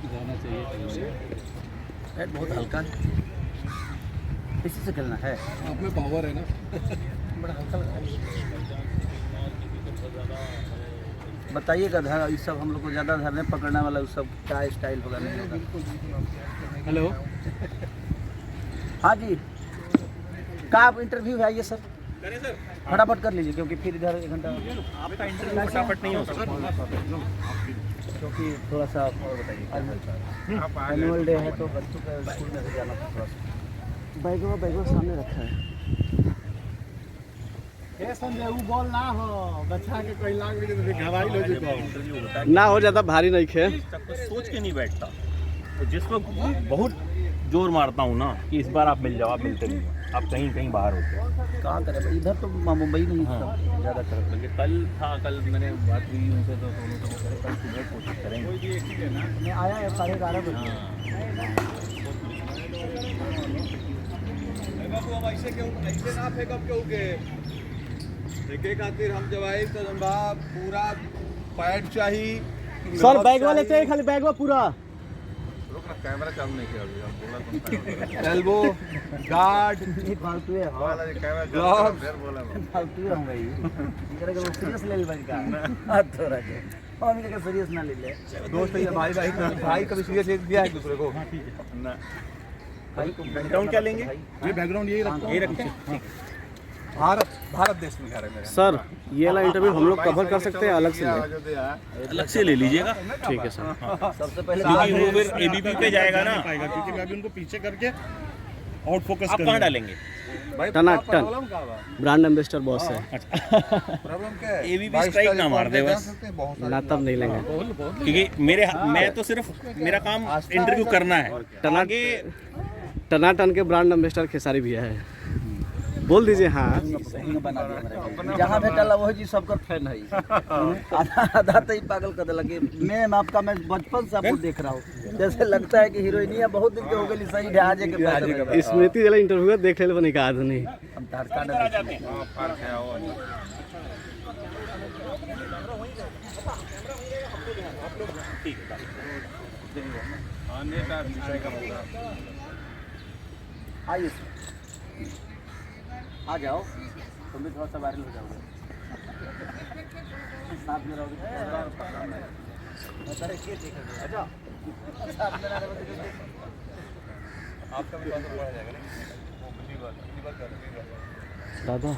जाना चाहिए। बैट बहुत हल्का है, इसी से खेलना है। आप में पावर है ना। बड़ा हल्का लग रहा है। बताइएगा धर ये सब हम लोग को ज़्यादा धरने पकड़ने वाला उस सब क्या स्टाइल होगा नहीं होगा। हेलो, हाँ जी, का आप इंटरव्यू है ये सर? फटाफट कर लीजिए क्योंकि फिर इधर 1 घंटा आपका इंटरव्यू फटाफट नहीं हो सकता क्योंकि थोड़ा सा और बताइए एनुअल डे है तो बच्चों का स्कूल में भी जाना था थोड़ा सा। बैगवा सामने रखा है। संजय वो बॉल ना हो बच्चा के कोई लाग भी तो घबाई लो जी इंटरव्यू होता है ना हो ज़्यादा भारी नहीं खे। तब तो सोच के नहीं बैठता, तो जिस वक्त बहुत जोर मारता हूँ ना कि इस बार आप मिल जाओ, आप मिलते नहीं हो, आप कहीं कहीं बाहर होते हो। कहाँ करें भाई, इधर तो मुंबई नहीं हाँ। ज़्यादा कर। लेकिन कल था, कल मैंने बात हुई उनसे तो दोनों से वो कल सुबह कोशिश करेंगे। मैं आया है 11:30 बजे। बाबू हम ऐसे ना फेंकब केहू के देखे खातिर हम जब आई तो बा पूरा पैड चाहिए सर बैग वाले चाहिए, खाली बैग में पूरा रुकना, कैमरा चालू नहीं किया अभी, हम बोला एल्बो गार्ड फालतू है। वाला ये कैमरा ग्लव्स फिर बोला फालतू है भाई, इनका को सीरियस ले ली भाई का हाथ थोड़ा के और इनका सीरियस ना ले ले। दोस्त ये भाई कभी सीरियस ले दिया है एक दूसरे को ना। भाई को बैकग्राउंड क्या लेंगे? ये बैकग्राउंड यही रखो, यही रखें। भारत देश में घर है मेरा सर ये वाला इंटरव्यू हम लोग कवर कर सकते हैं अलग से ले? अलग से ले लीजिएगा, ठीक है सर। सबसे पहले क्योंकि वो फिर एबीपी पे जाएगा ना। पाएगा क्योंकि मैं अभी उनको पीछे करके आउट फोकस आप कहाँ डालेंगे? भाई टनाटन। प्रॉब्लम क्या बा? ब्रांड एम्बेसडर बॉस है। प्रॉब्लम क्या है? ABB स्ट्राइक ना मार दे बस। ना तब नहीं लेंगे। क्योंकि मैं तो सिर्फ मेरा काम इंटरव्यू करना है, आगे टनाटन के ब्रांड एम्बेसडर खेसारी भैया है। बोल दीजिए हाँ। जहाँ भेटल वही जी सबका फैन है। आधा तो ही पागल कर दिला कि मैम आपका मैं बचपन से आपको देख रहा हूँ, जैसे लगता है कि हीरोइनिया बहुत दिन के हो गई सही ढाजे के स्मृति वाला इंटरव्यू देख ले बनी का आदमी हम तार का आइए आ जाओ, तुम भी थोड़ा सा वायरल हो जाओगे, साथ में रहोगे। अच्छा साथ में आपका भी बहुत बढ़ जाएगा दादा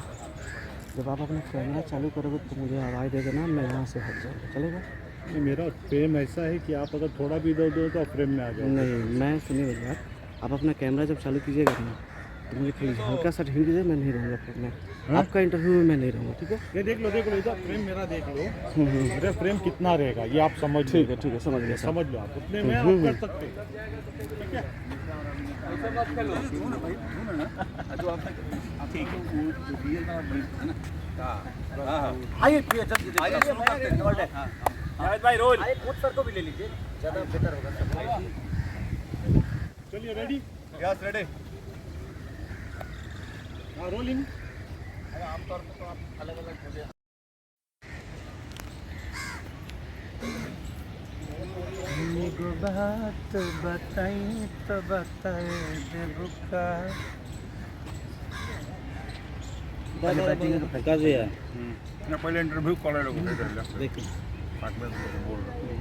जब आप अपना कैमरा चालू करोगे तो मुझे आवाज़ देगा ना, मैं यहाँ से हट जाऊँगा, चलेगा? नहीं, मेरा फ्रेम ऐसा है कि आप अगर थोड़ा भी इधर उधर तो आप फ्रेम में आ जाओ। नहीं मैं सुनिए मेरी बात, आप अपना कैमरा जब चालू कीजिएगा ना तो मुझे प्लीज़ हल्का सा हिंट दीजिए, मैं नहीं रहूँगा फ्रेम में। आपका इंटरव्यू में मैं नहीं रहूँगा, ठीक है? ये देख लो इधर फ्रेम मेरा देख लो, मेरा फ्रेम कितना रहेगा ये आप समझ। ठीक है समझ गया सर। समझ लो आप, उतने में आप कर सकते हैं, ठीक है? आइए भाई रोल आइए कोच सर को भी ले लीजिए, ज़्यादा बेटर होगा। चलिए रेडी, यस रेडी। हाँ रोलिंग। आमतौर पर तो आप अलग अलग बोलिए। बात बताई तो बताए देबू का पहले इंटरव्यू कॉल देखिए बोल रहा हूँ।